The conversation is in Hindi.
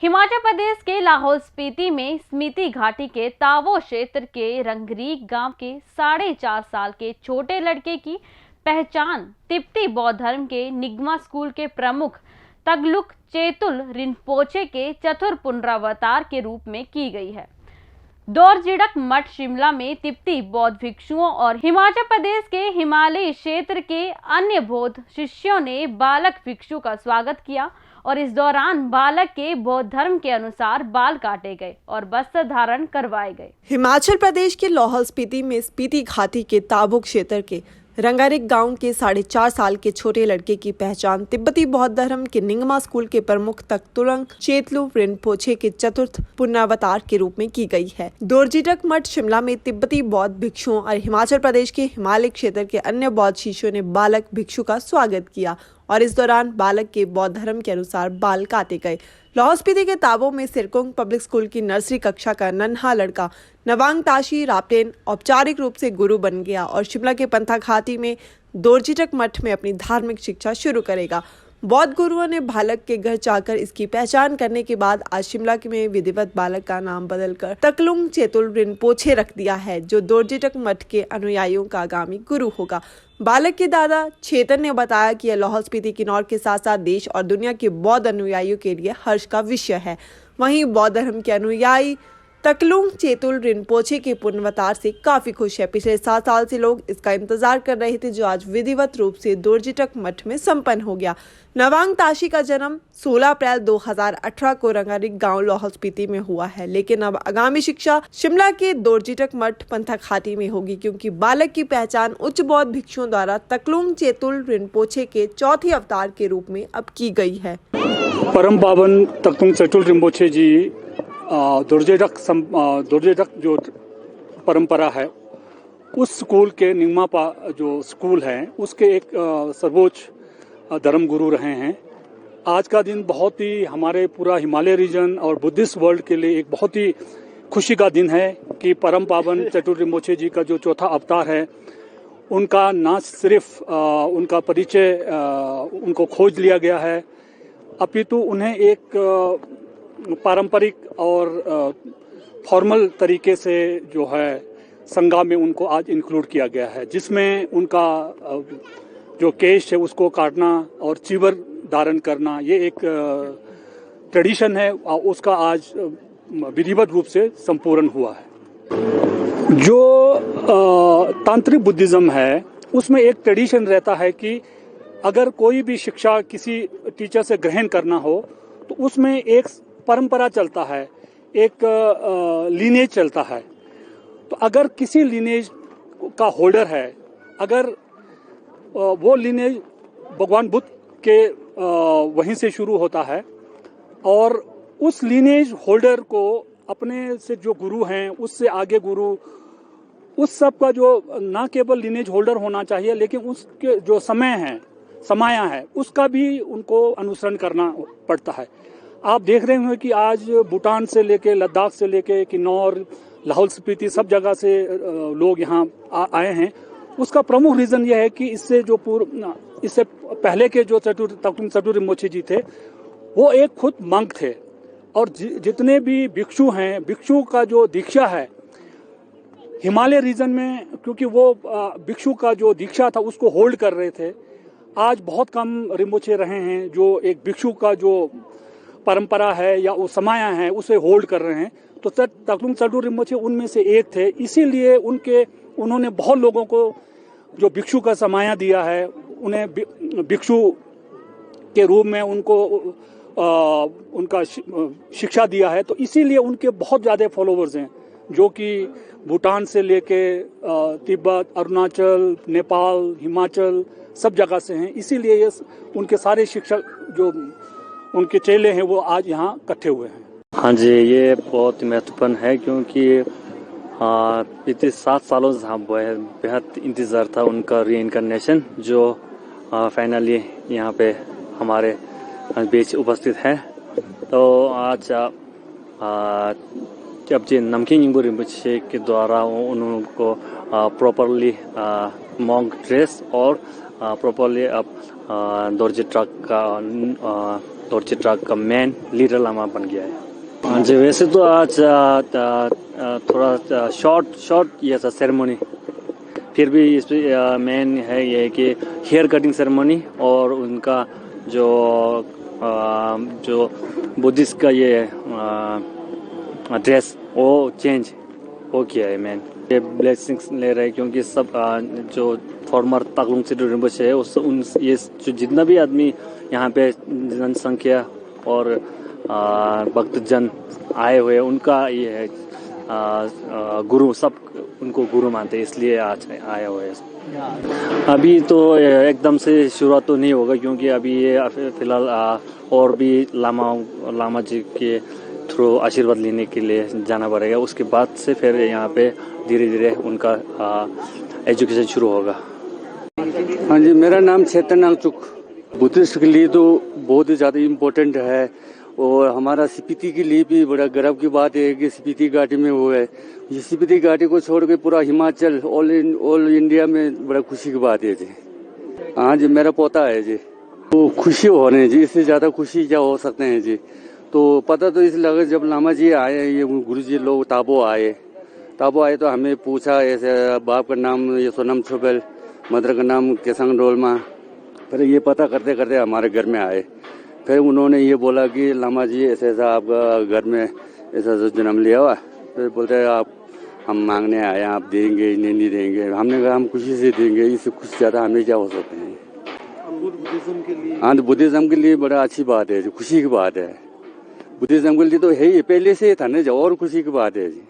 हिमाचल प्रदेश के लाहौल स्पीति में स्पीति घाटी के तावो क्षेत्र के रंगरीक गांव के 4.5 साल के छोटे लड़के की पहचान तिब्बती बौद्ध धर्म के निगमा स्कूल के प्रमुख तगलुक चेतुल रिनपोचे के चतुर्थ पुनरावतार के रूप में की गई है। दोरजिडक मठ शिमला में तिब्बती बौद्ध भिक्षुओं और हिमाचल प्रदेश के हिमालयी क्षेत्र के अन्य बौद्ध शिष्यों ने बालक भिक्षु का स्वागत किया और इस दौरान बालक के बौद्ध धर्म के अनुसार बाल काटे गए और वस्त्र धारण करवाए गए। हिमाचल प्रदेश के लाहौल स्पीति में स्पीति घाटी के ताबुक क्षेत्र के रंगारिक गांव के 4.5 साल के छोटे लड़के की पहचान तिब्बती बौद्ध धर्म के निगमा स्कूल के प्रमुख तख्तुरंग चेतलु रिनपोचे के चतुर्थ पुनरावतार के रूप में की गई है। दोरजिडक मठ शिमला में तिब्बती बौद्ध भिक्षुओं और हिमाचल प्रदेश के हिमालय क्षेत्र के अन्य बौद्ध शिष्यों ने बालक भिक्षु का स्वागत किया और इस दौरान बालक के बौद्ध धर्म के अनुसार बाल काटे गए। लाहौल स्पीति के ताबो में सिरकुंग पब्लिक स्कूल की नर्सरी कक्षा का नन्हा लड़का नवांग ताशी राप्टेन औपचारिक रूप से गुरु बन गया और शिमला के पंथा घाटी में दोरजिडक मठ में अपनी धार्मिक शिक्षा शुरू करेगा। बौद्ध गुरुओं ने बालक के घर जाकर इसकी पहचान करने के बाद आज शिमला में विधिवत बालक का नाम बदलकर तकलुंग चेतुल रिनपोचे रख दिया है, जो दोरजिडक मठ के अनुयायियों का आगामी गुरु होगा। बालक के दादा चेतन ने बताया कि यह लाहौल स्पीति किन्नौर के साथ साथ देश और दुनिया के बौद्ध अनुयायियों के लिए हर्ष का विषय है। वहीं बौद्ध धर्म के अनुयायी तकलुंग चेतुल रिनपोचे के पुनरावतार से काफी खुश है। पिछले 7 साल से लोग इसका इंतजार कर रहे थे, जो आज विधिवत रूप से दोरजिडक मठ में संपन्न हो गया। नवांग ताशी का जन्म 16 अप्रैल 2018 को रंगारिक गांव लाहौल स्पीति में हुआ है, लेकिन अब आगामी शिक्षा शिमला के दोरजिडक मठ पंथा घाटी में होगी, क्योंकि बालक की पहचान उच्च बौद्ध भिक्षुओं द्वारा तकलुंग चेतुल रिनपोचे के चौथे अवतार के रूप में अब की गई है। परम पावन तकलुंग चेतुल रिनपोचे जी दोरजिडक जो परंपरा है उस स्कूल के निगमा जो स्कूल है उसके एक सर्वोच्च धर्म गुरु रहे हैं। आज का दिन बहुत ही हमारे पूरा हिमालय रीजन और बुद्धिस्ट वर्ल्ड के लिए एक बहुत ही खुशी का दिन है कि परम पावन चेतुल रिनपोचे जी का जो चौथा अवतार है उनका न सिर्फ उनका परिचय उनको खोज लिया गया है, अपितु उन्हें एक पारंपरिक और फॉर्मल तरीके से जो है संघा में उनको आज इंक्लूड किया गया है, जिसमें उनका जो केश है उसको काटना और चीवर धारण करना ये एक ट्रेडिशन है, उसका आज विधिवत रूप से संपूर्ण हुआ है। जो तांत्रिक बुद्धिज्म है उसमें एक ट्रेडिशन रहता है कि अगर कोई भी शिक्षा किसी टीचर से ग्रहण करना हो तो उसमें एक परंपरा चलता है, एक लीनेज चलता है। तो अगर किसी लीनेज का होल्डर है, अगर वो लीनेज भगवान बुद्ध के वहीं से शुरू होता है और उस लीनेज होल्डर को अपने से जो गुरु हैं उससे आगे गुरु, उस सब का जो ना केवल लीनेज होल्डर होना चाहिए लेकिन उसके जो समाया है उसका भी उनको अनुसरण करना पड़ता है। आप देख रहे हैं कि आज भूटान से लेके लद्दाख से लेके किन्नौर, लाहौल स्पीति सब जगह से लोग यहाँ आए हैं। उसका प्रमुख रीजन यह है कि इससे पहले के जो तकलुंग चेतुल रिनपोचे जी थे वो एक खुद मंक थे और जितने भी भिक्षु हैं, भिक्षु का जो दीक्षा है हिमालय रीजन में, क्योंकि वो भिक्षु का जो दीक्षा था उसको होल्ड कर रहे थे। आज बहुत कम रिनपोचे रहे हैं जो एक भिक्षु का जो परंपरा है या वो समाया है उसे होल्ड कर रहे हैं। तो तकलुंग चेतुल रिनपोचे उनमें से एक थे, इसीलिए उन्होंने बहुत लोगों को जो भिक्षु का समाया दिया है, उन्हें भिक्षु के रूप में उनको उनका शिक्षा दिया है। तो इसीलिए उनके बहुत ज़्यादा फॉलोवर्स हैं, जो कि भूटान से लेके तिब्बत, अरुणाचल, नेपाल, हिमाचल सब जगह से हैं। इसीलिए ये उनके सारे शिक्षक जो उनके चेले हैं वो आज यहाँ इकट्ठे हुए हैं। हाँ जी, ये बहुत महत्वपूर्ण है क्योंकि पिछले 7 सालों से बेहद इंतज़ार था उनका रीइंकारनेशन, जो फाइनली यहाँ पे हमारे बीच उपस्थित है। तो आज जब जी नमकीन यिंगबु रिनपोचे के द्वारा उनको प्रॉपरली मॉन्क ड्रेस और प्रॉपरली अब दोरजिडक का दोरची ट्रक का मेन लीडर लामा बन गया है। हाँ जी, वैसे तो आज थोड़ा शॉर्ट ये था सेरेमनी, फिर भी इस मेन है ये कि हेयर कटिंग सेरेमनी और उनका जो बुद्धिस्ट का ये ड्रेस वो चेंज हो किया है मेन। ये ब्लेसिंग्स ले रहे हैं क्योंकि सब जो फॉर्मर ताकलुंग सिद्धू रिम्पोछे है ये जो जितना भी आदमी यहाँ पे जनसंख्या और भक्तजन आए हुए उनका ये है गुरु, सब उनको गुरु मानते हैं, इसलिए आज आए हुए हैं। अभी तो एकदम से शुरुआत तो नहीं होगा क्योंकि अभी ये फिलहाल और भी लामा जी के थ्रू आशीर्वाद लेने के लिए जाना पड़ेगा, उसके बाद से फिर यहाँ पे धीरे धीरे उनका एजुकेशन शुरू होगा। हाँ जी, मेरा नाम चेतन नांगचुक। बुद्धिस्ट के लिए तो बहुत ही ज़्यादा इम्पोर्टेंट है और हमारा स्पीति के लिए भी बड़ा गर्व की बात है कि स्पीति घाटी में वो है। ये स्पीति घाटी को छोड़ के पूरा हिमाचल ऑल इंडिया में बड़ा खुशी की बात है जी। हाँ जी, मेरा पोता है जी, तो खुशी हो रहे हैं जी, इससे ज़्यादा खुशी क्या हो सकते हैं जी। तो पता तो इसलिए लगा जब लामा जी आए, ये गुरु जी लोग ताबो आए तो हमें पूछा ऐसे बाप का नाम ये सोनम छुबेल, मदर का नाम केसंग डोलमा। फिर ये पता करते करते हमारे घर में आए, फिर उन्होंने ये बोला कि लामा जी ऐसे ऐसा आपका घर में ऐसा जन्म लिया हुआ, फिर बोलते हैं आप हम मांगने आए, आप देंगे नहीं देंगे। हमने कहा हम खुशी से देंगे, इससे कुछ ज़्यादा हमें क्या हो सकते हैं। बुद्धिज्म के लिए हाँ, तो बुद्धिज्म के लिए बड़ा अच्छी बात है, खुशी की बात है। बुद्धिज्म के लिए तो है ही, पहले से था ना, और खुशी की बात है जी।